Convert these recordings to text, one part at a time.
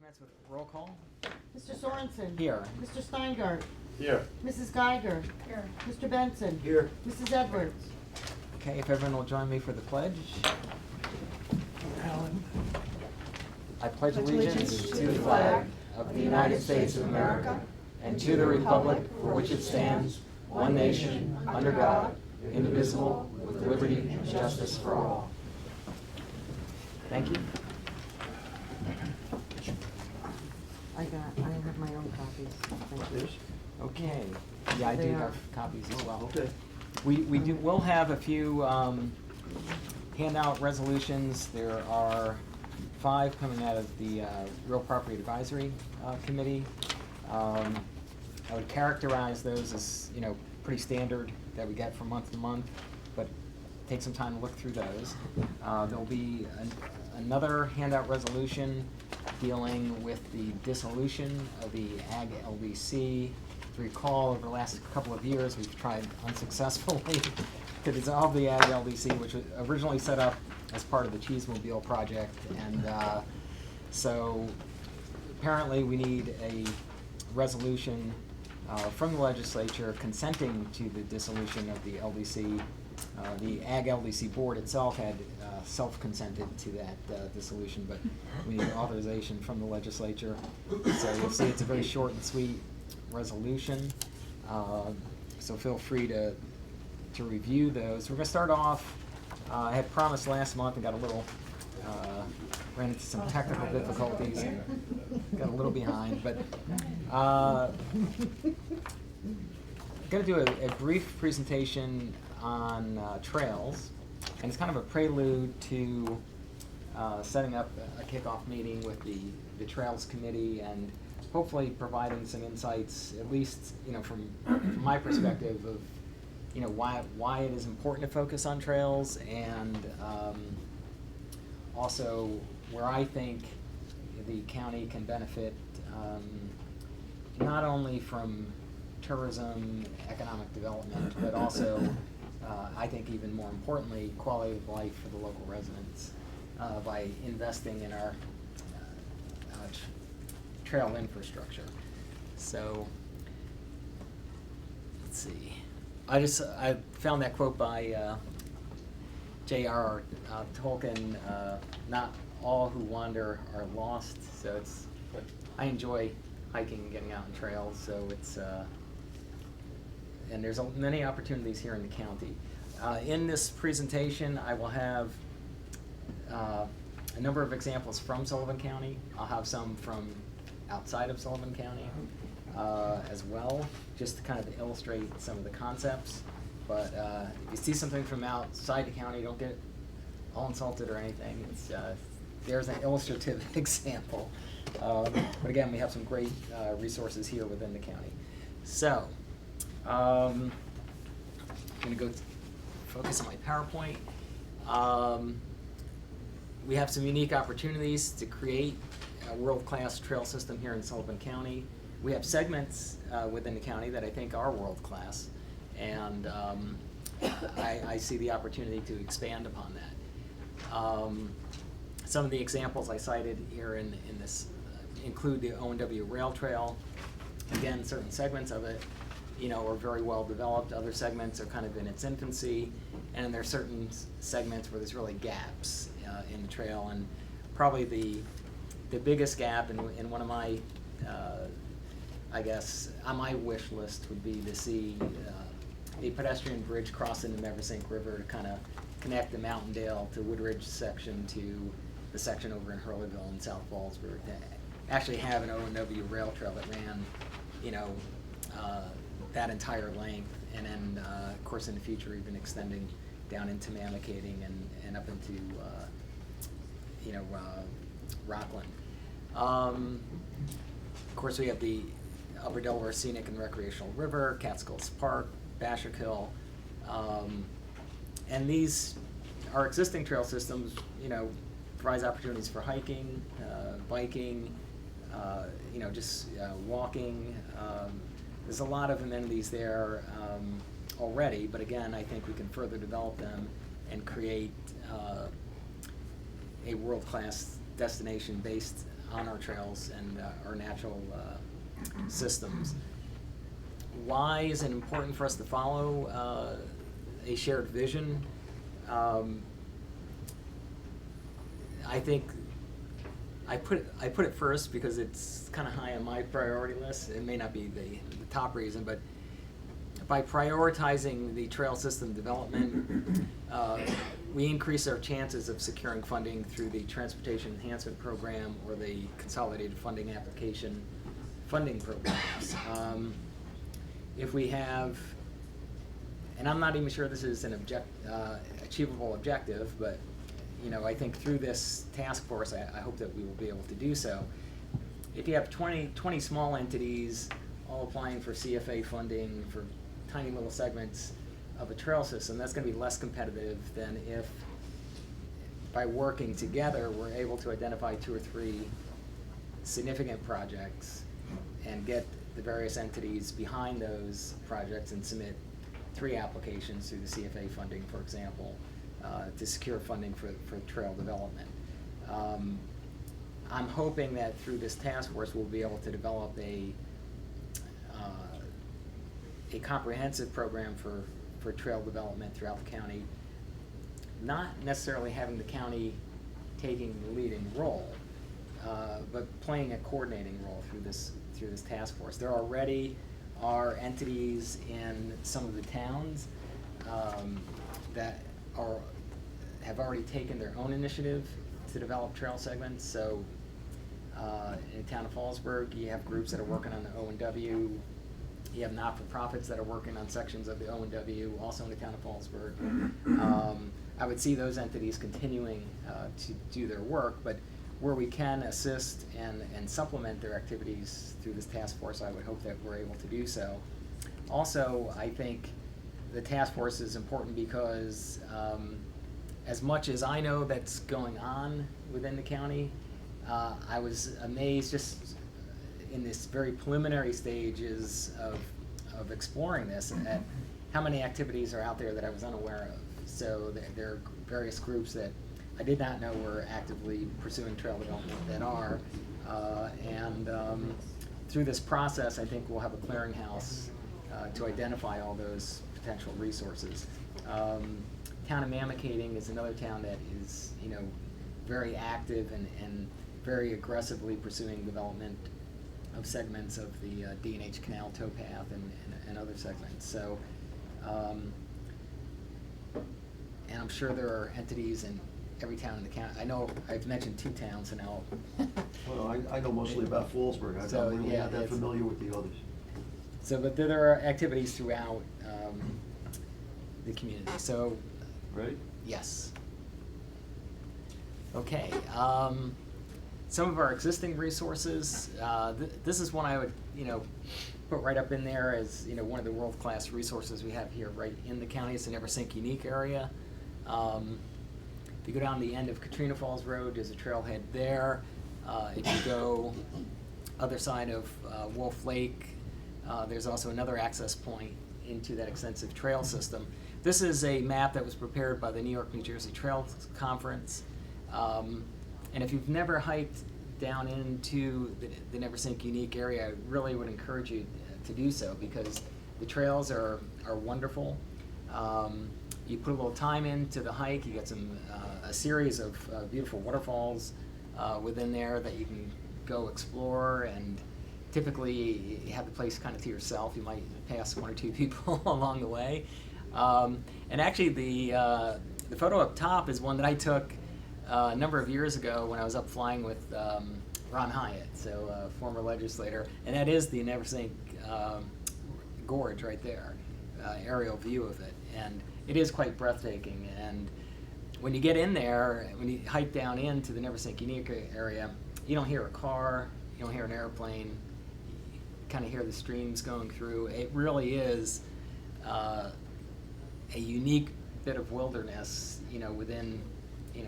Commence with roll call. Mr. Sorensen. Here. Mr. Steingart. Here. Mrs. Geiger. Here. Mr. Benson. Here. Mrs. Edwards. Okay, if everyone will join me for the pledge. I pledge allegiance to the flag of the United States of America and to the republic for which it stands, one nation, under God, indivisible, with liberty and justice for all. Thank you. I have my own copies. Thank you. Okay. Yeah, I do have copies as well. Okay. We'll have a few handout resolutions. There are 5 coming out of the Real Property Advisory Committee. I would characterize those as, pretty standard that we get from month to month, but take some time to look through those. There'll be another handout resolution dealing with the dissolution of the Ag LDC. If you recall, over the last couple of years, we've tried unsuccessfully to dissolve the Ag LDC, which was originally set up as part of the Cheesemobile project. And so apparently we need a resolution from the legislature consenting to the dissolution of the LDC. The Ag LDC board itself had self-consented to that dissolution, but we need authorization from the legislature. So you'll see it's a very short and sweet resolution. So feel free to review those. We're going to start off, I had promised last month and got a little, ran into some technical difficulties and got a little behind, but I'm going to do a brief presentation on trails, and it's kind of a prelude to setting up a kickoff meeting with the Trails Committee and hopefully providing some insights, at least from my perspective of why it is important to focus on trails, and also where I think the county can benefit not only from tourism, economic development, but also I think even more importantly, quality of life for the local residents by investing in our trail infrastructure. So let's see. I found that quote by J.R.R. Tolkien, not all who wander are lost. So I enjoy hiking and getting out on trails, so it's and there's many opportunities here in the county. In this presentation, I will have a number of examples from Sullivan County. I'll have some from outside of Sullivan County as well, just to kind of illustrate some of the concepts. But if you see something from outside the county, don't get all insulted or anything. It's there's an illustrative example. But again, we have some great resources here within the county. So, I'm going to go focus on my PowerPoint. We have some unique opportunities to create a world-class trail system here in Sullivan County. We have segments within the county that I think are world-class, and I see the opportunity to expand upon that. Some of the examples I cited here in this include the O&W Rail Trail. Again, certain segments of it are very well developed. Other segments are kind of in its infancy, and there are certain segments where there's really gaps in the trail. And probably the biggest gap in one of my, I guess, on my wish list would be to see a pedestrian bridge crossing the Neversink River to kind of connect the Mountaindale to Woodridge section to the section over in Hurleyville and South Fallsburg, to actually have an O&W rail trail that ran, that entire length, and then, of course, in the future, even extending down into Mamakating and up into, Rockland. Of course, we have the Upper Delaware Scenic and Recreational River, Catskills Park, Bashak Hill, and these are existing trail systems. Provides opportunities for hiking, biking, just walking. There's a lot of amenities there already, but again, I think we can further develop them and create a world-class destination based on our trails and our natural systems. Why is it important for us to follow a shared vision? I think I put it first because it's kind of high on my priority list. It may not be the top reason, but by prioritizing the trail system development, we increase our chances of securing funding through the Transportation Enhancement Program or the Consolidated Funding Application funding programs. If we have, and I'm not even sure this is an achievable objective, but I think through this task force, I hope that we will be able to do so. If you have 20 small entities all applying for CFA funding for tiny little segments of a trail system, that's going to be less competitive than if, by working together, we're able to identify 2 or 3 significant projects and get the various entities behind those projects and submit 3 applications through the CFA funding, for example, to secure funding for trail development. I'm hoping that through this task force we'll be able to develop a comprehensive program for trail development throughout the county, not necessarily having the county taking the leading role, but playing a coordinating role through this task force. There already are entities in some of the towns that have already taken their own initiative to develop trail segments. So in the town of Fallsburg, you have groups that are working on the O&W. You have not-for-profits that are working on sections of the O&W, also in the town of Fallsburg. I would see those entities continuing to do their work, but where we can assist and supplement their activities through this task force, I would hope that we're able to do so. Also, I think the task force is important because as much as I know that's going on within the county, I was amazed just in this very preliminary stages of exploring this at how many activities are out there that I was unaware of. So there are various groups that I did not know were actively pursuing trail development that are, and through this process I think we'll have a clearinghouse to identify all those potential resources. Town of Mamakating is another town that is very active and very aggressively pursuing development of segments of the D&H Canal towpath and other segments. So, and I'm sure there are entities in every town in the county. I know I've mentioned 2 towns, and now. Well, I know mostly about Fallsburg. I'm So, really yeah, not that familiar with the others. So, but there are activities throughout the community. So, Right? yes. Okay. Some of our existing resources. This is one I would, put right up in there as one of the world-class resources we have here, right in the county. It's the Never Sink Unique area. If you go down the end of Katrina Falls Road, there's a trailhead there. If you go other side of Wolf Lake, there's also another access point into that extensive trail system. This is a map that was prepared by the New York, New Jersey Trail Conference. And if you've never hiked down into the Never Sink Unique area, I really would encourage you to do so because the trails are wonderful. You put a little time into the hike, you get a series of beautiful waterfalls within there that you can go explore, and typically you have the place kind of to yourself. You might pass 1 or 2 people along the way. And actually the photo up top is one that I took a number of years ago when I was up flying with Ron Hyatt, so a former legislator, and that is the Never Sink Gorge right there, aerial view of it, and it is quite breathtaking. And when you get in there, when you hike down into the Never Sink Unique area, you don't hear a car, you don't hear an airplane, you kind of hear the streams going through. It really is a unique bit of wilderness, within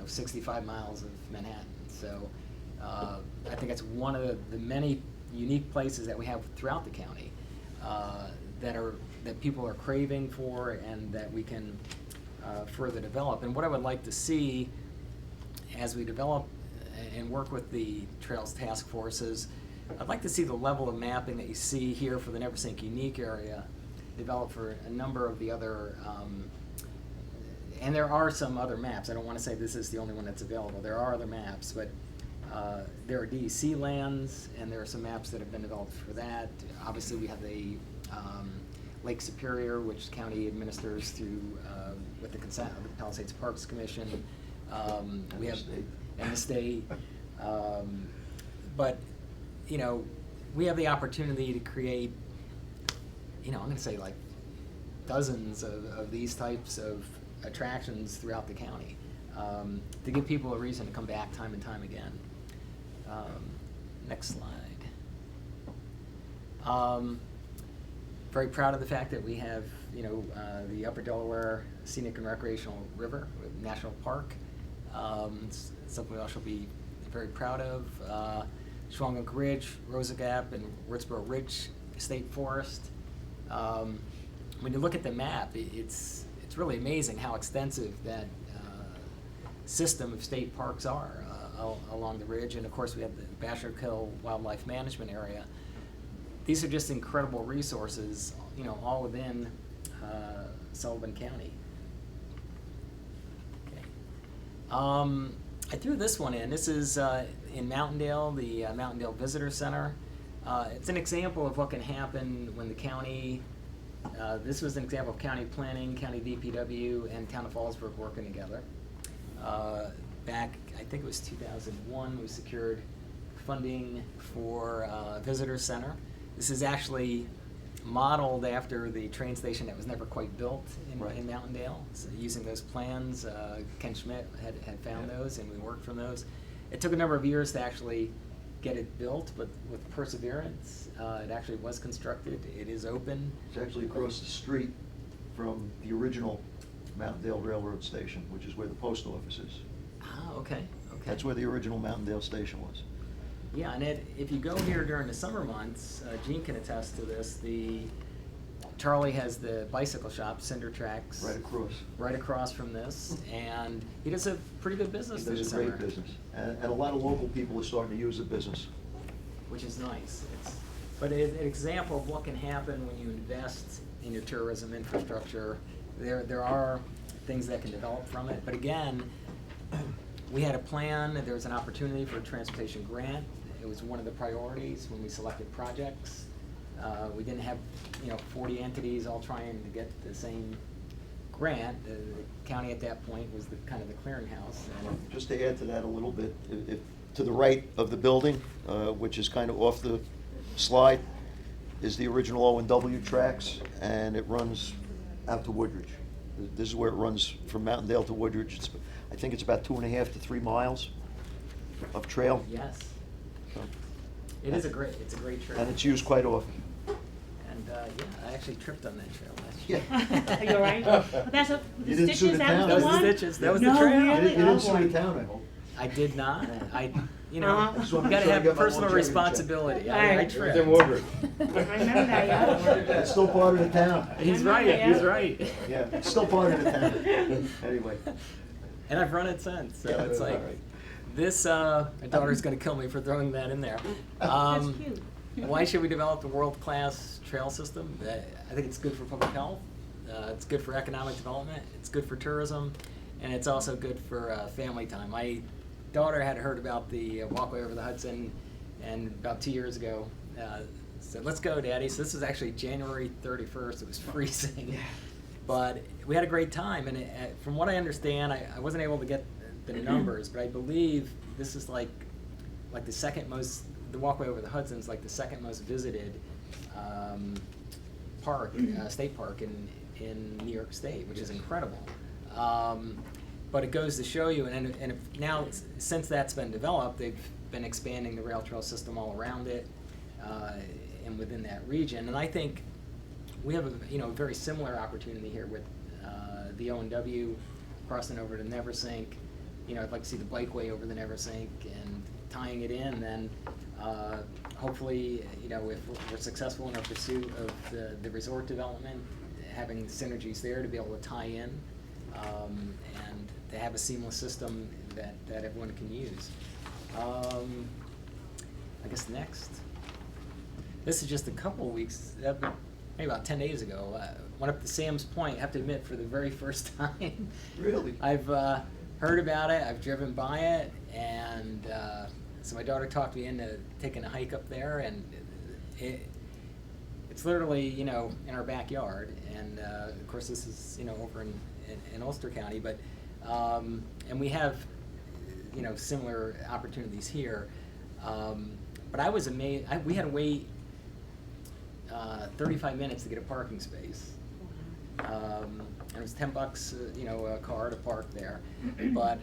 65 miles of Manhattan. So I think it's one of the many unique places that we have throughout the county that people are craving for and that we can further develop. And what I would like to see as we develop and work with the Trails Task Forces. I'd like to see the level of mapping that you see here for the Neversink unique area developed for a number of the other, and there are some other maps. I don't want to say this is the only one that's available. There are other maps, but there are DEC lands, and there are some maps that have been developed for that. Obviously, we have the Lake Superior, which the county administers through with the consent of the Palisades Parks Commission. We have and the state, but you know, we have the opportunity to create, you know, I'm going to say like dozens of these types of attractions throughout the county to give people a reason to come back time and time again. Next slide. Very proud of the fact that we have, you know, the Upper Delaware Scenic and Recreational River National Park. It's something we all should be very proud of. Schwangunk Ridge, Rosa Gap, and Wurtsboro Ridge State Forest. When you look at the map, it's really amazing how extensive that system of state parks are along the ridge. And of course, we have the Basher Hill Wildlife Management Area. These are just incredible resources, you know, all within Sullivan County. Okay. I threw this one in. This is in Mountaindale, the Mountaindale Visitor Center. It's an example of what can happen when the county, this was an example of county planning, county DPW, and town of Fallsburg working together. Back, I think it was 2001, we secured funding for a visitor center. This is actually modeled after the train station that was never quite built in Mountaindale. So using those plans, Ken Schmidt had found those, and we worked from those. It took a number of years to actually get it built, but with perseverance, it actually was constructed. It is open. It's actually across the street from the original Mountaindale Railroad Station, which is where the post office is. Ah, okay, okay. That's where the original Mountaindale Station was. Yeah, and if you go here during the summer months, Gene can attest to this, Charlie has the bicycle shop, Cinder Tracks. Right across from this, and he does a pretty good business through the summer. He does a great business, and a lot of local people are starting to use the business. Which is nice. But it's an example of what can happen when you invest in your tourism infrastructure. There are things that can develop from it, but again, we had a plan, there was an opportunity for a transportation grant. It was one of the priorities when we selected projects. We didn't have, 40 entities all trying to get the same grant. The county at that point was kind of the clearinghouse. Just to add to that a little bit, to the right of the building, which is kind of off the slide, is the original O&W tracks, and it runs out to Woodridge. This is where it runs from Mountaindale to Woodridge. I think it's about 2.5 to 3 miles of trail. Yes. So, it's a great trail. And it's used quite often. And I actually tripped on that trail last year. Yeah. Are you all right? But that's the You didn't sue stitches, the that town. was That the was the one? stitches. That was No, the trail. really? You didn't Oh, sue boy. the town, I hope. I did not. I just wanna you make gotta sure I have get my personal longevity check. responsibility. I Alright. tripped. I remember that, yeah. It's still part of the town. He's I right. remember, He's yeah. right. Yeah, it's still part of the town. Anyway. And I've run it since, so Yeah, it's like all right. this. My daughter's gonna kill me for throwing that in there. That's cute. Why should we develop a world-class trail system? I think it's good for public health. It's good for economic development. It's good for tourism, and it's also good for family time. My daughter had heard about the walkway over the Hudson, and about 2 years ago said, "Let's go, Daddy." So this was actually January 31st. It was freezing, but we had a great time. And from what I understand, I wasn't able to get the numbers, but I believe this is like the second most. The walkway over the Hudson is like the second most visited park, state park in New York State, which is incredible. But it goes to show you, and now since that's been developed, they've been expanding the rail trail system all around it and within that region. And I think we have a very similar opportunity here with the O&W crossing over to Neversink. I'd like to see the bikeway over the Neversink and tying it in. Then hopefully, if we're successful in our pursuit of the resort development, having synergies there to be able to tie in and to have a seamless system that everyone can use. I guess next. This is just a couple of weeks, maybe about 10 days ago. Went up to Sam's Point, I have to admit, for the very first time. Really? I've heard about it, I've driven by it, and so my daughter talked me into taking a hike up there, and it's literally, you know, in our backyard. And of course this is, you know, over in Ulster County, but and we have, you know, similar opportunities here. But I was amazed. We had to wait 35 minutes to get a parking space. And it was $10, you know, a car to park there. But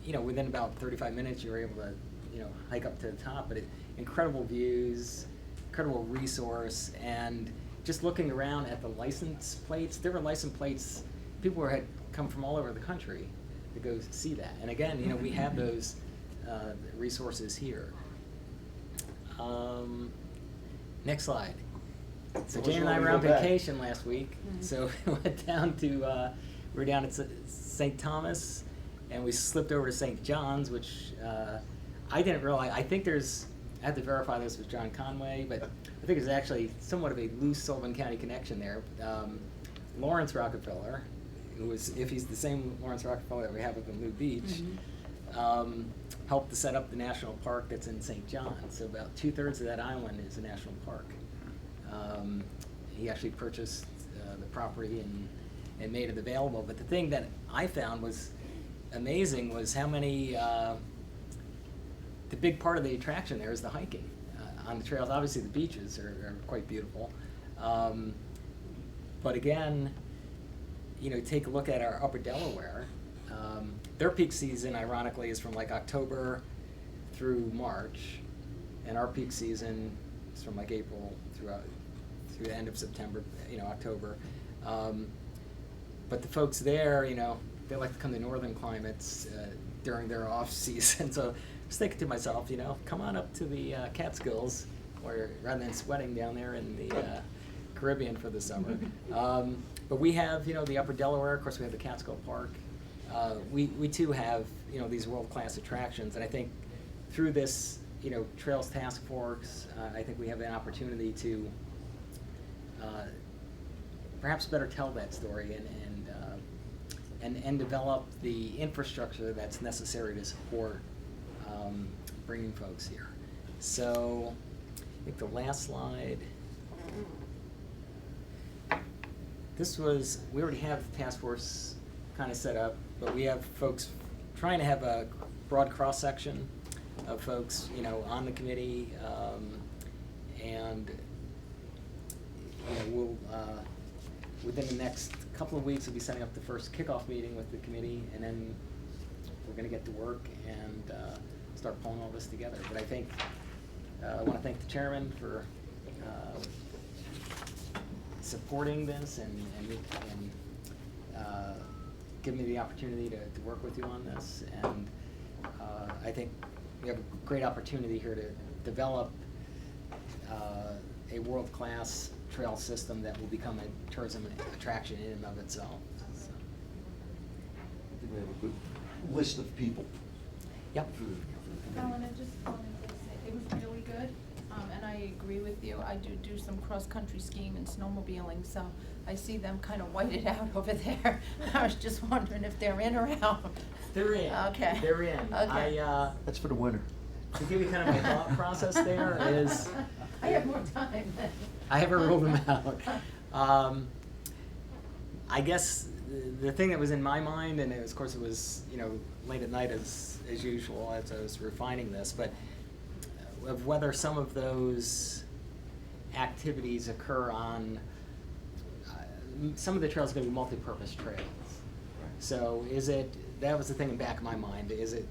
you know, within about 35 minutes, you were able to, you know, hike up to the top. But incredible views, incredible resource, and just looking around at the license plates, there were license plates. People had come from all over the country to go see that. And again, you know, we have those resources here. Next slide. So Jane and I were on vacation last week, so we went down to, we were down at St. Thomas, and we slipped over to St. John's, which I didn't realize. I think there's, I had to verify this with John Conway, but I think there's actually somewhat of a loose Sullivan County connection there. Lawrence Rockefeller, who was, if he's the same Lawrence Rockefeller that we have up in Blue Beach, helped to set up the national park that's in St. John's. So about 2/3 of that island is a national park. He actually purchased the property and made it available. But the thing that I found was amazing was how many, the big part of the attraction there is the hiking on the trails. Obviously the beaches are quite beautiful. But again, you know, take a look at our Upper Delaware. Their peak season, ironically, is from like October through March, and our peak season is from like April through the end of September, you know, October. But the folks there, you know, they like to come to northern climates during their off season. So I was thinking to myself, you know, come on up to the Catskills, where rather than sweating down there in the Caribbean for the summer. But we have, you know, the Upper Delaware. Of course, we have the Catskill Park. We too have, you know, these world-class attractions, and I think through this, you know, Trails Task Force, I think we have an opportunity to perhaps better tell that story and develop the infrastructure that's necessary to support bringing folks here. So I think the last slide. This was, we already have the task force kind of set up, but we have folks trying to have a broad cross-section of folks, you know, on the committee, and you know, we'll within the next couple of weeks we'll be setting up the first kickoff meeting with the committee, and then we're going to get to work and start pulling all this together. But I think I want to thank the chairman for supporting this and giving me the opportunity to work with you on this. And I think we have a great opportunity here to develop a world-class trail system that will become a tourism attraction in and of itself. So. I think we have a good list of people. Yep. Alan, I just wanted to say, it was really good, and I agree with you. I do some cross-country skiing and snowmobiling, so I see them kind of whited out over there. I was just wondering if they're in or out. They're in. Okay. They're in. Okay. That's for the winter. To give you kind of my thought process there is, I have more time then. I haven't ruled them out. I guess the thing that was in my mind, and of course it was, you know, late at night as usual as I was refining this, but of whether some of those activities occur on, some of the trails are going to be multi-purpose trails. So is it, that was the thing in the back of my mind, is it,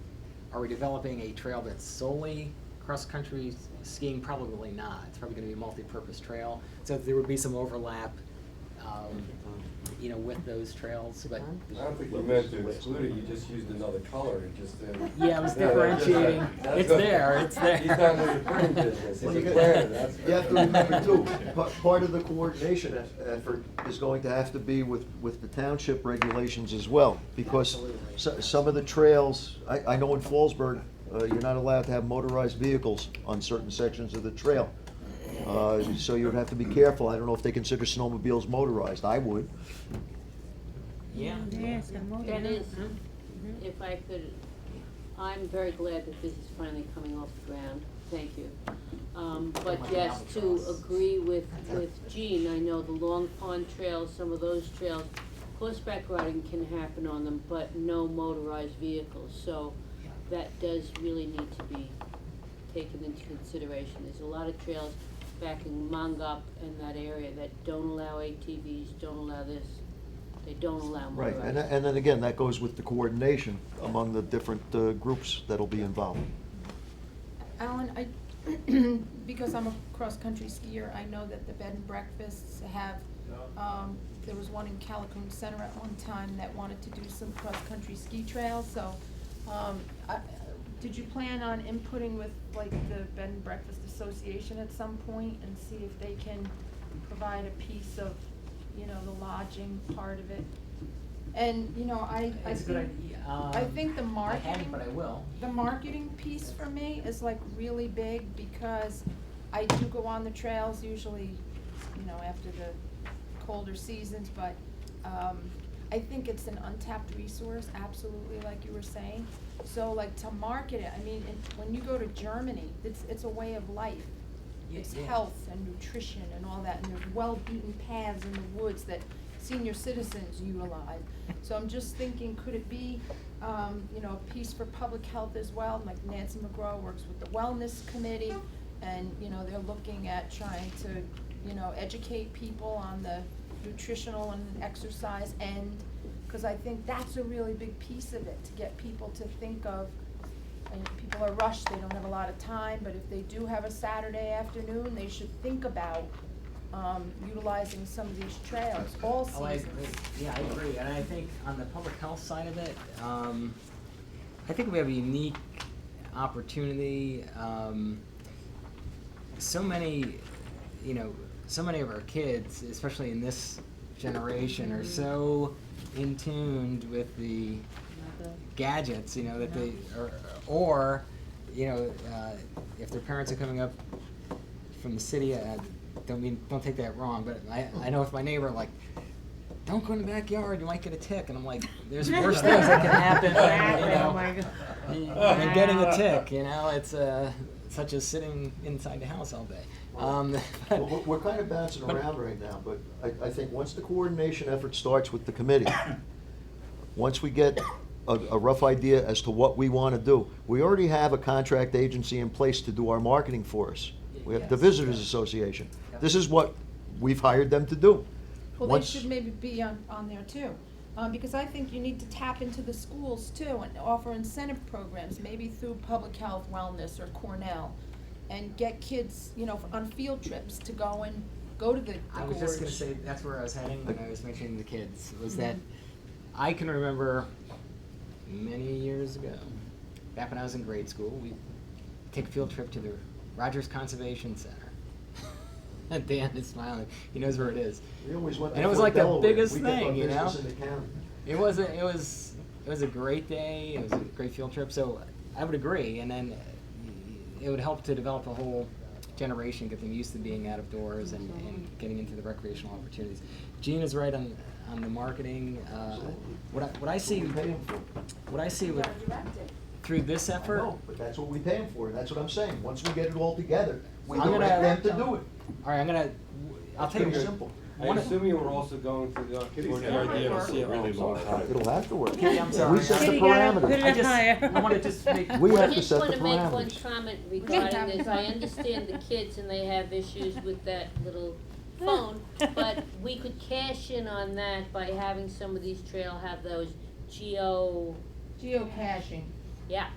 are we developing a trail that's solely cross-country skiing? Probably not. It's probably going to be a multi-purpose trail. So there would be some overlap, you know, with those trails. But I don't think you meant to exclude it, you just used another color, it just yeah, I was differentiating. It's there, it's there. He's not in the printing business, Well, he's a you planner, that's. have to remember too, part of the coordination effort is going to have to be with the township regulations as well, because Absolutely. some of the trails, I know in Fallsburg, you're not allowed to have motorized vehicles on certain sections of the trail. So you would have to be careful. I don't know if they consider snowmobiles motorized. I would. Yeah. Dennis, if I could, I'm very glad that this is finally coming off the ground, thank you. But yes, to agree with Jean, I know the Long Pond Trail, some of those trails, horseback riding can happen on them, but no motorized vehicles, so that does really need to be taken into consideration. There's a lot of trails back in Mangup and that area that don't allow ATVs, don't allow this, they don't allow Right, motorized. and then again, that goes with the coordination among the different groups that'll be involved. Alan, because I'm a cross-country skier, I know that the bed and breakfasts have, there was one in Calicoon Center at one time that wanted to do some cross-country ski trails, so, did you plan on inputting with, like, the Bed and Breakfast Association at some point and see if they can provide a piece of, you know, the lodging part of it? And, you know, I It's a good think, idea. I think the I marketing. haven't, but I will. The marketing piece for me is like really big because I do go on the trails usually, you know, after the colder seasons, but, I think it's an untapped resource, absolutely, like you were saying. So like to market it, I mean, when you go to Germany, it's a way of life. It's Yeah. health and nutrition and all that, and there's well-beaten paths in the woods that senior citizens utilize. So I'm just thinking, could it be, you know, a piece for public health as well? Like Nancy McGraw works with the Wellness Committee, and, you know, they're looking at trying to, you know, educate people on the nutritional and exercise end, because I think that's a really big piece of it, to get people to think of, and people are rushed, they don't have a lot of time, but if they do have a Saturday afternoon, they should think about, utilizing some of these trails, all seasons. Oh, I agree. Yeah, I agree, and I think on the public health side of it, I think we have a unique opportunity. So many, you know, so many of our kids, especially in this generation, are so in tuned with the gadgets, you know, that they, or you know, if their parents are coming up from the city, don't take that wrong, but I know if my neighbor, like, don't go in the backyard, you might get a tick, and I'm like, there's worse things that can happen than, you know, Oh my God. than getting a tick, you know, it's such as sitting inside the house all day. Well, we're kind of bouncing around right now, but I think once the coordination effort starts with the committee, once we get a rough idea as to what we want to do, we already have a contract agency in place to do our marketing for us. We have the Yes. Visitors Association. This is what we've hired them to do. Well, they Once- should maybe be on there too, because I think you need to tap into the schools too and offer incentive programs, maybe through public health, wellness, or Cornell, and get kids, you know, on field trips to go to the I was just gonna gorge. say, that's where I was heading when I was mentioning the kids, was that I can remember many years ago, back when I was in grade school, we'd take a field trip to the Rogers Conservation Center. And Dan is smiling, he knows where it is. We always went to And it was Fort like the Delaware. biggest We kept our thing, you know? business in the county. It was a great day, it was a great field trip, so I would agree, and then it would help to develop a whole generation, get them used to being out of doors and getting into the recreational opportunities. Jean is right on the marketing, what I see, We pay 'em for. what I see You with, gotta direct it. through this I effort, know, but that's what we pay them for, and that's what I'm saying. Once we get it all together, we I'm direct gonna- them to do it. alright, I'll It's tell you. pretty simple. I assume you were also going through the coordinator Yeah. to see it really long time. It'll have to work. Kitty, I'm sorry. We set the Kitty, gotta put parameters. it I up just, higher. I wanna just make, We have I to just set the wanna make one parameters. comment regarding this, I understand the kids and they have issues with that little phone, but we could cash in on that by having some of these trail have those Geocaching, yeah.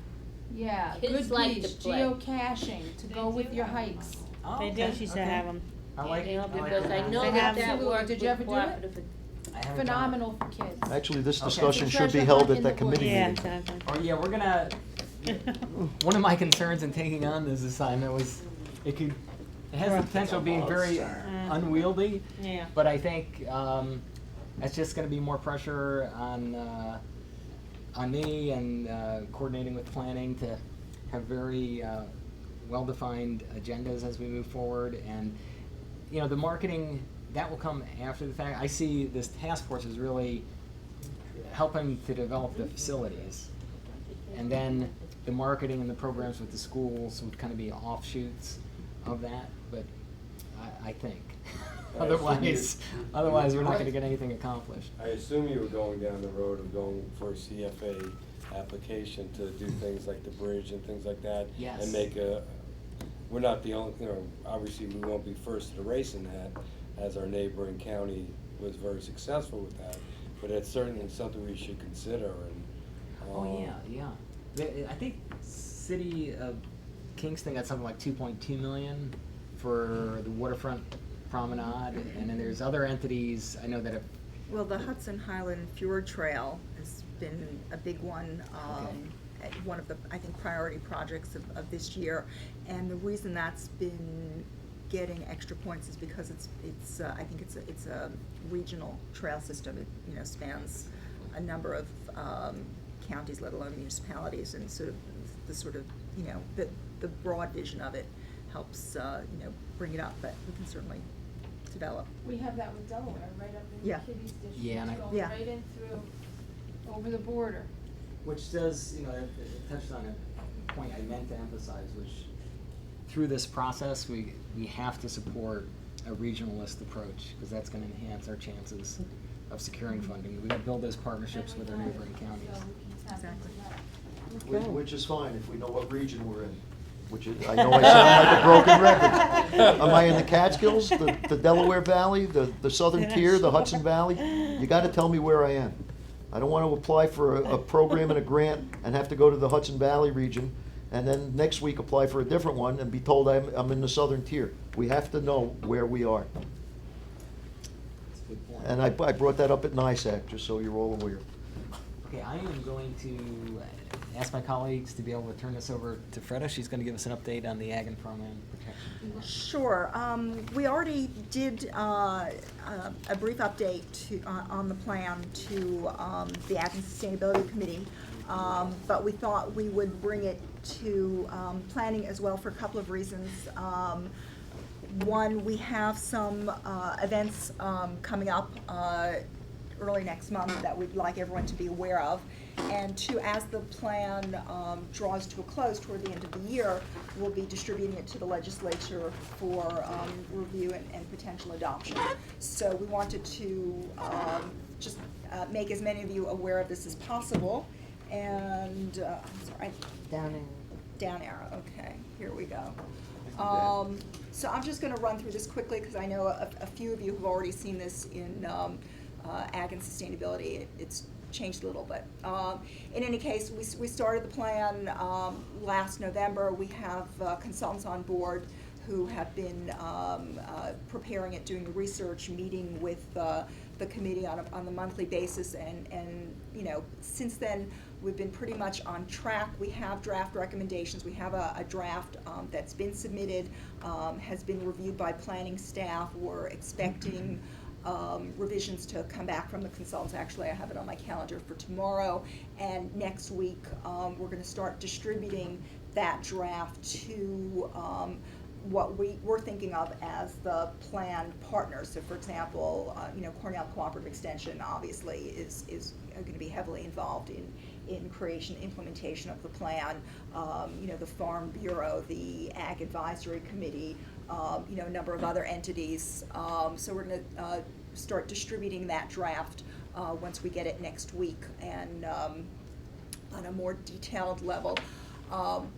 yeah, Kids good like piece, to play. geocaching, to go with your hikes. oh, They do, okay, she said okay. have them. I like You it, know, I like because it. I know They that absolutely- works did with you ever do it? cooperative. I haven't done it. Phenomenal for kids. Actually, this Okay. discussion It's a should be treasure held hunt at in that the committee woods. Yeah, meeting. exactly. Oh, yeah, we're gonna, one of my concerns in taking on this assignment was, it has the potential of being very unwieldy, Yeah. but I think, that's just gonna be more pressure on me and, coordinating with planning to have very well-defined agendas as we move forward, and you know, the marketing, that will come after the fact. I see this task force is really helping to develop the facilities, and then the marketing and the programs with the schools would kind of be offshoots of that, but I think. Otherwise we're not gonna get anything accomplished. I assume you were going down the road of going for a CFA application to do things like the bridge and things like that. Yes. And make we're not the only, obviously we won't be first to the race in that, as our neighboring county was very successful with that. But it's certainly something we should consider, and. Oh, yeah. I think City of Kingston got something like 2.2 million for the waterfront promenade, and then there's other entities I know that have. Well, the Hudson Highland Fjord Trail has been a big one, one of the, I think, priority projects of this year. And the reason that's been getting extra points is because it's I think it's a regional trail system. It, spans a number of counties, let alone municipalities, and sort of the broad vision of it helps, bring it up, but we can certainly develop. We have that with Delaware, right up in Yeah. Kitty's district, Yeah, and going Yeah. right in through, over the border. Which does, it touches on a point I meant to emphasize, which through this process, we have to support a regionalist approach, because that's gonna enhance our chances of securing funding. We gotta build those partnerships with our neighboring counties. So we can tap Exactly. into that. Okay. Which is fine if we know what region we're in. Which is, I know I sound like a broken record. Am I in the Catskills, the Delaware Valley, the Southern Tier, the Hudson Valley? You gotta tell me where I am. I don't wanna apply for a program and a grant and have to go to the Hudson Valley region, and then next week apply for a different one and be told I'm in the Southern Tier. We have to know where we are. That's a good point. And I brought that up at NISAC, just so you're all aware. Okay, I am going to ask my colleagues to be able to turn this over to Freda. She's going to give us an update on the Ag and Farmland Protection. Sure. We already did a brief update on the plan to the Ag and Sustainability Committee, but we thought we would bring it to planning as well for a couple of reasons. One, we have some events coming up early next month that we'd like everyone to be aware of. And two, as the plan draws to a close toward the end of the year, we'll be distributing it to the legislature for review and potential adoption. So we wanted to just make as many of you aware of this as possible. And, I'm sorry, down arrow, okay, here we go. So I'm just gonna run through this quickly because I know a few of you have already seen this in Ag and Sustainability. It's changed a little, but in any case, we started the plan last November. We have consultants on board who have been preparing it, doing the research, meeting with the committee on a monthly basis, and since then we've been pretty much on track. We have draft recommendations. We have a draft that's been submitted, has been reviewed by planning staff. We're expecting revisions to come back from the consultants. Actually, I have it on my calendar for tomorrow, and next week we're going to start distributing that draft to what we're thinking of as the planned partners. So, for example, Cornell Cooperative Extension obviously is going to be heavily involved in creation, implementation of the plan. The Farm Bureau, the Ag Advisory Committee, a number of other entities. So we're going to start distributing that draft once we get it next week, and on a more detailed level.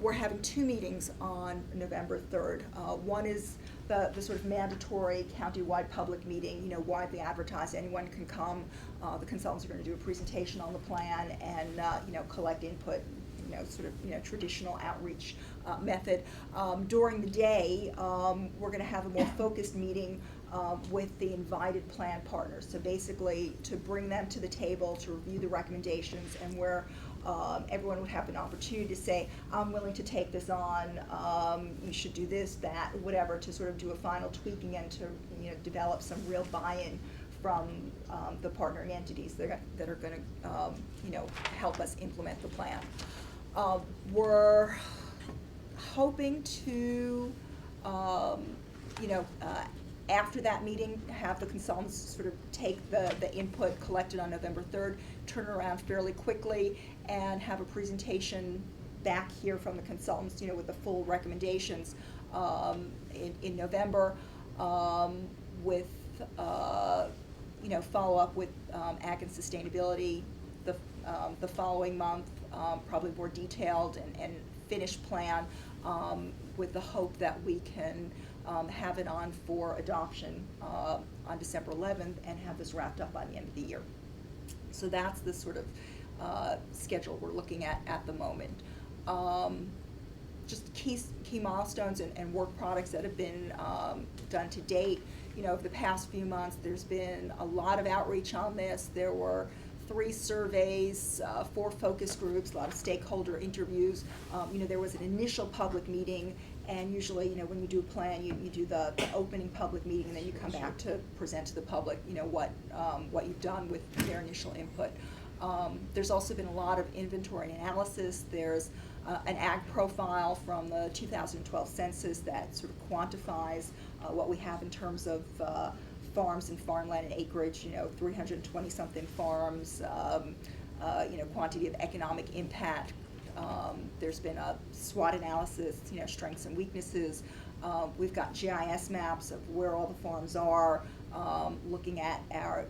We're having two meetings on November 3rd. One is the sort of mandatory countywide public meeting, widely advertised. Anyone can come. The consultants are going to do a presentation on the plan and collect input, traditional outreach method. During the day, we're going to have a more focused meeting with the invited plan partners. So basically, to bring them to the table to review the recommendations, and where everyone would have an opportunity to say, I'm willing to take this on, you should do this, that, whatever, to sort of do a final tweaking and to develop some real buy-in from the partnering entities that are going to help us implement the plan. We're hoping to, after that meeting, have the consultants sort of take the input collected on November 3rd, turn it around fairly quickly, and have a presentation back here from the consultants, with the full recommendations in November, with follow up with ag and sustainability the following month, probably more detailed and finished plan, with the hope that we can have it on for adoption on December 11th and have this wrapped up by the end of the year. So that's the sort of schedule we're looking at the moment. Just key milestones and work products that have been done to date. Over the past few months, there's been a lot of outreach on this. There were 3 surveys, 4 focus groups, a lot of stakeholder interviews. There was an initial public meeting, and usually, when you do a plan, you do the opening public meeting, and then you come back to present to the public, what you've done with their initial input. There's also been a lot of inventory analysis. There's an ag profile from the 2012 census that sort of quantifies what we have in terms of farms and farmland and acreage, 320-something farms, quantity of economic impact. There's been a SWOT analysis, strengths and weaknesses. We've got GIS maps of where all the farms are, looking at our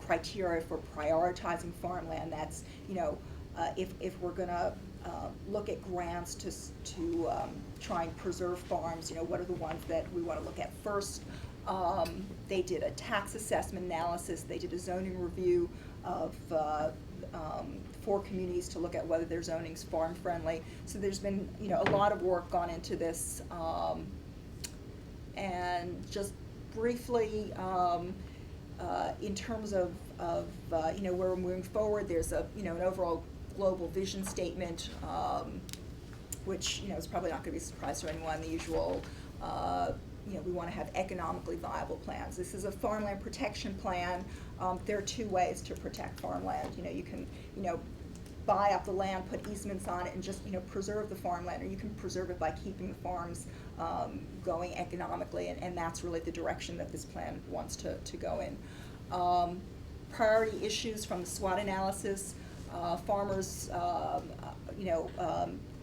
criteria for prioritizing farmland. That's, if we're gonna look at grants to try and preserve farms, what are the ones that we want to look at first. They did a tax assessment analysis. They did a zoning review of 4 communities to look at whether their zoning's farm friendly. So there's been, a lot of work gone into this. And just briefly, in terms of where we're moving forward, there's an overall global vision statement, which is probably not going to be a surprise to anyone. The usual, we want to have economically viable plans. This is a farmland protection plan. There are 2 ways to protect farmland. You can buy up the land, put easements on it, and just preserve the farmland, or you can preserve it by keeping the farms going economically, and that's really the direction that this plan wants to go in. Priority issues from the SWOT analysis. Farmers,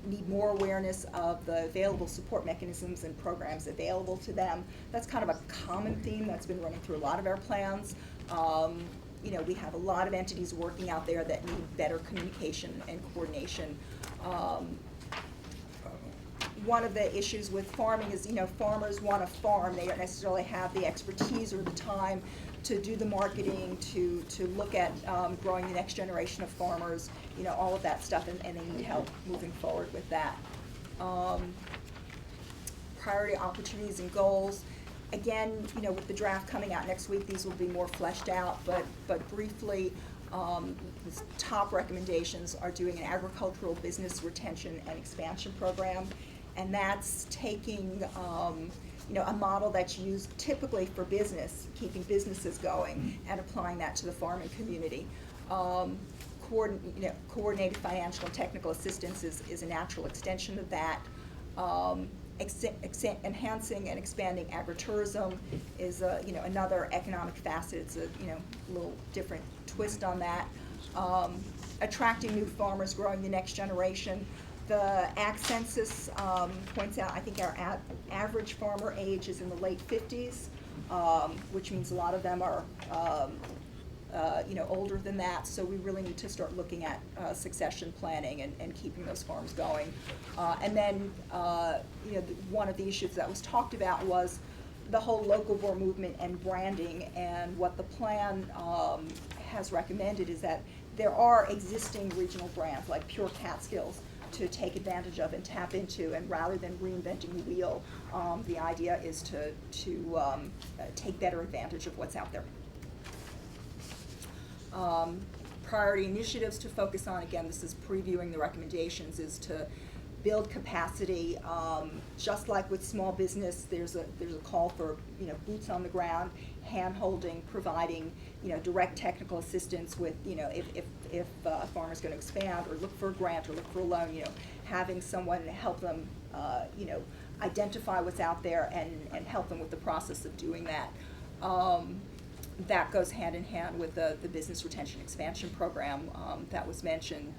need more awareness of the available support mechanisms and programs available to them. That's kind of a common theme that's been running through a lot of our plans. We have a lot of entities working out there that need better communication and coordination. One of the issues with farming is, farmers want to farm. They don't necessarily have the expertise or the time to do the marketing, to look at growing the next generation of farmers, all of that stuff, and they need help moving forward with that. Priority opportunities and goals. Again, with the draft coming out next week, these will be more fleshed out, but briefly, the top recommendations are doing an agricultural business retention and expansion program, and that's taking a model that's used typically for business, keeping businesses going, and applying that to the farming community. Coordinated financial and technical assistance is a natural extension of that. Enhancing and expanding agritourism is another economic facet. It's a little different twist on that. Attracting new farmers, growing the next generation. The Ag Census points out, I think our average farmer age is in the late 50s, which means a lot of them are older than that. So we really need to start looking at succession planning and keeping those farms going. And then one of the issues that was talked about was the whole locavore movement and branding. And what the plan has recommended is that there are existing regional brands like Pure Catskills to take advantage of and tap into, and rather than reinventing the wheel, the idea is to take better advantage of what's out there. Priority initiatives to focus on, again, this is previewing the recommendations, is to build capacity. Just like with small business, there's a call for boots on the ground, hand-holding, providing direct technical assistance with if if a farmer's gonna expand or look for a grant or look for a loan, you know, having someone help them, you know, identify what's out there and help them with the process of doing that. That goes hand in hand with the business retention expansion program that was mentioned.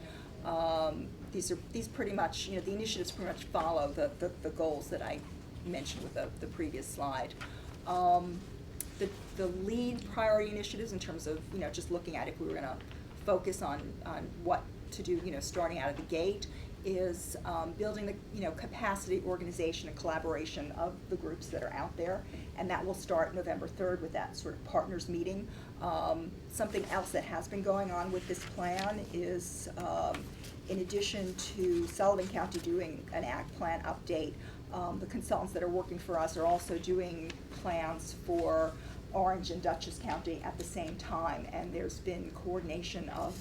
These pretty much, you know, the initiatives pretty much follow the goals that I mentioned with the previous slide. The lead priority initiatives in terms of, you know, just looking at if we were gonna focus on what to do, you know, starting out of the gate, is building the, you know, capacity, organization, and collaboration of the groups that are out there, and that will start November 3rd with that sort of partners meeting. Something else that has been going on with this plan is, in addition to Sullivan County doing an ag plan update, the consultants that are working for us are also doing plans for Orange and Dutchess County at the same time, and there's been coordination of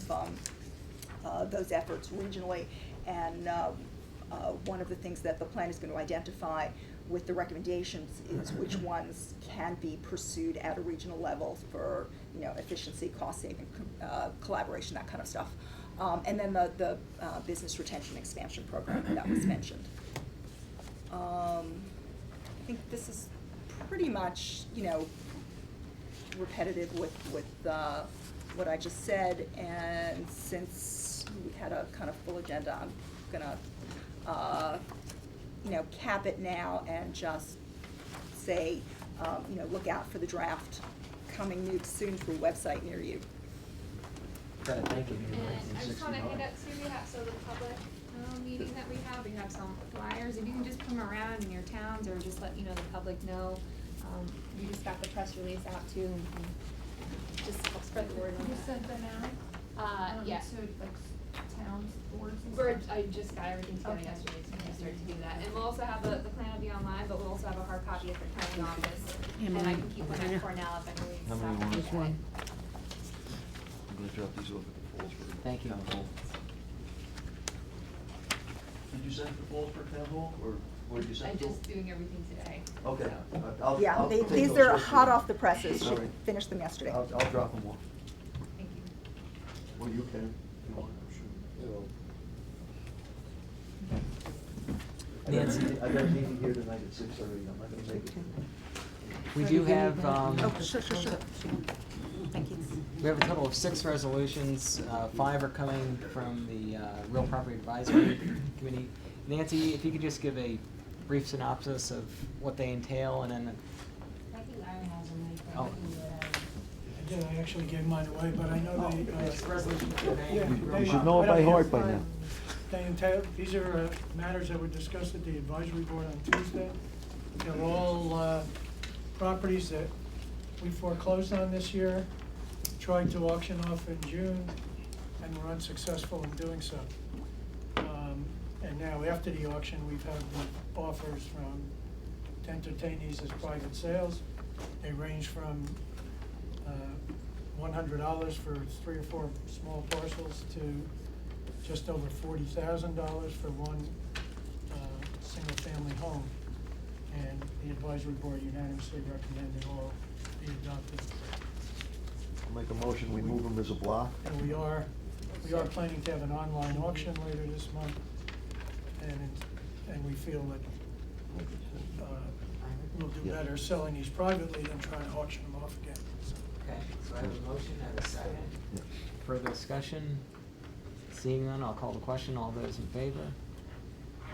those efforts regionally. And one of the things that the plan is going to identify with the recommendations is which ones can be pursued at a regional level for, you know, efficiency, cost saving, collaboration, that kind of stuff. And then the business retention expansion program that was mentioned. I think this is pretty much, you know, repetitive with what I just said, and since we had a kind of full agenda, I'm gonna you know, cap it now and just say, you know, look out for the draft coming soon through a website near you. Got it, thank you. And I just wanna hand out too, we have, so the public meeting that we have some flyers, if you can just put them around in your towns, or just let, you know, the public know. We just got the press release out too, and just help spread the word on You that. sent them out? Yeah. To like towns, boards and Birds, stuff? I just got everything together Okay. yesterday, so I'm gonna start to do that. And we'll also have the plan will be online, but we'll also have a hard copy at the county office. And I can keep one at Cornell if anyone needs to How stop many and you look want? at it. I'm gonna drop these off at the Fallsburg Thank you. Town Hall. Did you send it to Fallsburg Town Hall, or where did you send I'm it to? just doing everything today. Okay. So, Yeah, I'll take these those are with me. hot off the presses, All should right. finished them yesterday. I'll drop them off. Thank you. Well, you can, if you want, I'm sure. Nancy. I got a meeting here tonight at 6:30, I'm not gonna make it. We do have, Oh, sure. Thank you. we have a total of 6 resolutions. 5 are coming from the Real Property Advisory Committee. Nancy, if you could just give a brief synopsis of what they entail, and then, I think Ira has them right there. Oh. I can do it. I did, I actually gave mine away, but I know they, resolution yeah, You they- should know it by right up heart here. by now. They entail, these are matters that were discussed at the advisory board on Tuesday. They're all properties that we foreclosed on this year, tried to auction off in June, and were unsuccessful in doing so. And now after the auction, we've had the offers from, to entertain these as private sales. They range from $100 for 3 or 4 small parcels to just over $40,000 for one single-family home. And the advisory board unanimously recommended all be adopted. I'll make a motion, we move them as a block. And we are planning to have an online auction later this month, and we feel that we'll do Yeah. better selling these privately than trying to auction them off again. okay, so I have a motion and a second. Yeah. Further discussion? Seeing none, I'll call the question. All those in favor?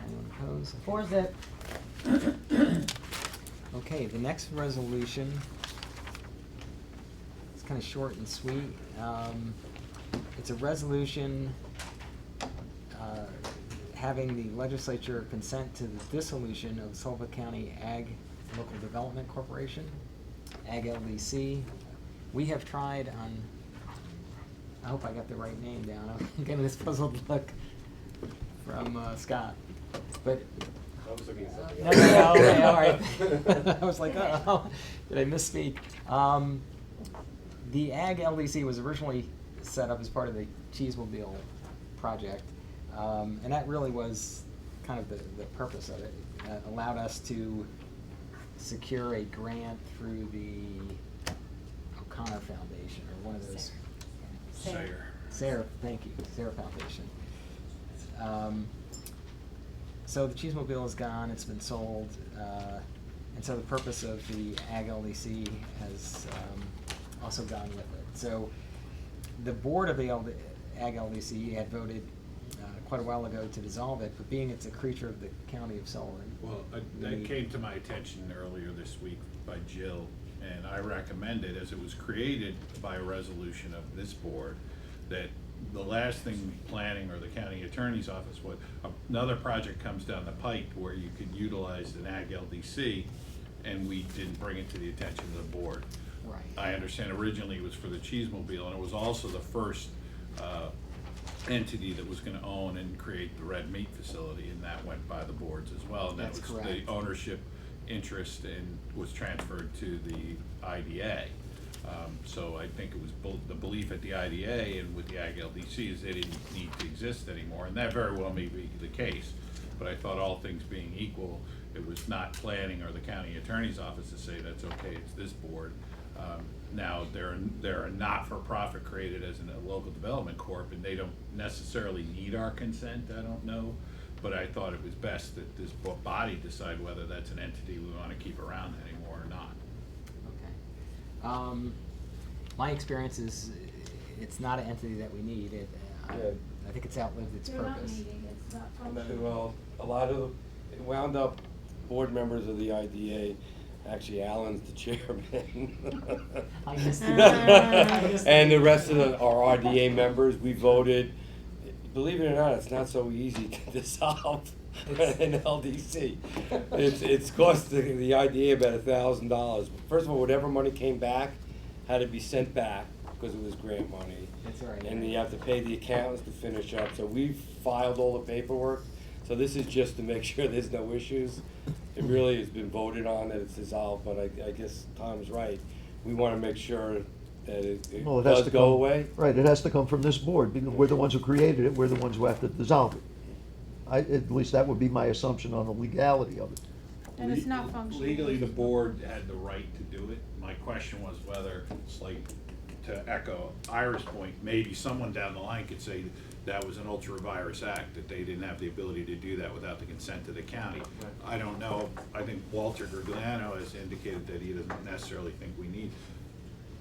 Anyone opposed? 4-0. Okay, the next resolution, it's kind of short and sweet. It's a resolution having the legislature consent to the dissolution of Sullivan County Ag Local Development Corporation, Ag LDC. We have tried on, I hope I got the right name down, I'm getting this puzzled look from Scott, but. I was looking at something No, else. okay, all right. I was like, oh, did I misspeak? The Ag LDC was originally set up as part of the Cheesemobile project, and that really was kind of the purpose of it. It allowed us to secure a grant through the O'Connor Foundation, or one of those. Sayer. Sarah, thank you, Sarah Foundation. So the Cheesemobile is gone, it's been sold, and so the purpose of the Ag LDC has also gone with it. So the board of the Ag LDC had voted quite a while ago to dissolve it, but being it's a creature of the county of Sullivan. Well, that came to my attention earlier this week by Jill, and I recommended, as it was created by a resolution of this board, that the last thing planning or the county attorney's office would, another project comes down the pipe where you could utilize an Ag LDC, and we didn't bring it to the attention of the board. Right. I understand originally it was for the Cheesemobile, and it was also the first entity that was gonna own and create the red meat facility, and that went by the boards as well. And that That's was correct. the ownership interest and was transferred to the IDA. So I think it was the belief at the IDA and with the Ag LDC is they didn't need to exist anymore, and that very well may be the case. But I thought all things being equal, it was not planning or the county attorney's office to say that's okay, it's this board. Now, they're a not-for-profit created as a local development corp, and they don't necessarily need our consent, I don't know. But I thought it was best that this body decide whether that's an entity we wanna keep around anymore or not. Okay. My experience is it's not an entity that we need. I think it's outlived its They're not purpose. meeting, it's not And then, functioning. well, a lot of, it wound up board members of the IDA, actually Alan's the chairman. I missed it. I missed And it. the rest of our RDA members, we voted, believe it or not, it's not so easy to dissolve an LDC. It's cost the IDA about $1,000. First of all, whatever money came back had to be sent back because it was grant money. That's all right. And you have to pay the accountants to finish up, so we've filed all the paperwork. So this is just to make sure there's no issues. It really has been voted on that it's dissolved, but I guess Tom's right. We wanna make sure that it Well, it has does to go come- away. Right, it has to come from this board, because we're the ones who created it, we're the ones who have to dissolve it. At least that would be my assumption on the legality of it. And it's not functioning. Legally, the board had the right to do it. My question was whether, it's like, to echo Ira's point, maybe someone down the line could say that was an ultra-virus act, that they didn't have the ability to do that without the consent of the county. I don't know. I think Walter Gergliano has indicated that he doesn't necessarily think we need.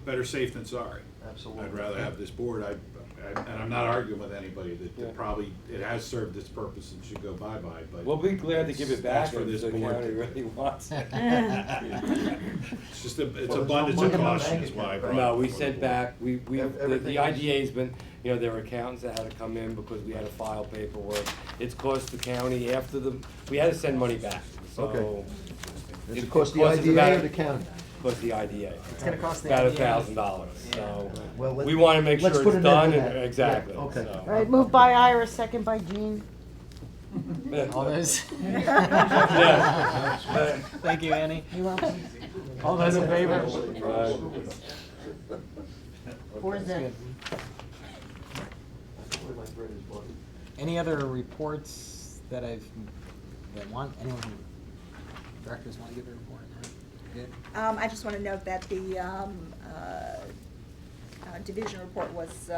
Better safe than sorry. Absolutely. I'd rather have this board, and I'm not arguing with anybody that Yeah. probably, it has served its purpose and should go bye-bye, but. We'll be glad to give it back That's for if this the board county to- really wants it. It's just, it's Well, there's no abundance money of in the caution bank is why I account, brought it. No, we before the sent board. back, Everything the is- IDA's been, you know, there were accountants that had to come in because we had to file paperwork. It's cost the county after we had to send money back, so. Okay. Does it it cost the costs us IDA about- or the county? Cost the IDA. It's gonna cost the About IDA. $1,000, so. Well, We wanna make let's sure put it's an end done, to and- that. exactly, Yeah, okay. so. All right, moved by Ira, second by Jean. All those. Yeah. Thank you, Annie. You're welcome. All those in favor? Four zip. Any other reports that anyone, directors want to give a report? No? Good? I just want to note that the division report was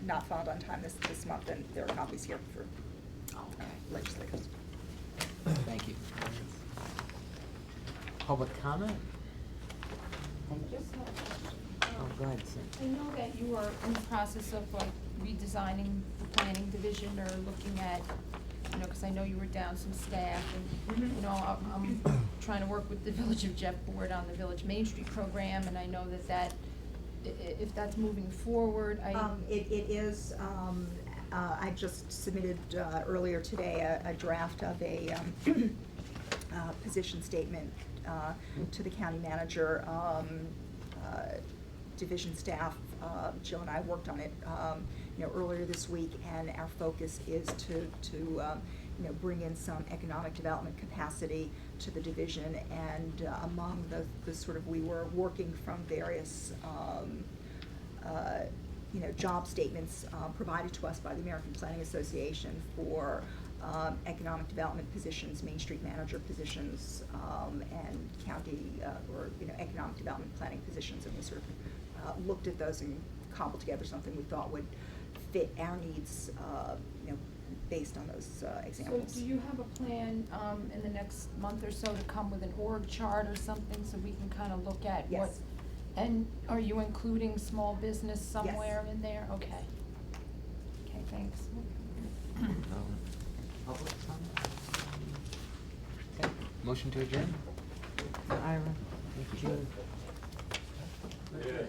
not filed on time this month, and there are copies here for legislators. Thank you. Public comment? Just have a question. Oh, go ahead, Sam. I know that you are in the process of like redesigning the planning division or looking at, you know, because I know you were down some staff and, you know, I'm trying to work with the Village of Jeff Board on the Village Main Street program, and I know that if that's moving forward, It is, I just submitted earlier today a draft of a position statement to the county manager. Division staff, Jill and I worked on it, you know, earlier this week, and our focus is to you know, bring in some economic development capacity to the division, and among the sort of, we were working from various you know, job statements provided to us by the American Planning Association for economic development positions, Main Street manager positions, and county or, you know, economic development planning positions, and we sort of looked at those and cobbled together something we thought would fit our needs, you know, based on those examples. So do you have a plan, in the next month or so to come with an org chart or something so we can kind of look at what? Yes. And are you including small business somewhere in there? Okay. Okay, thanks. Public comment? Okay, motion to adjourn? Ira. Thank you, Gene. Yeah.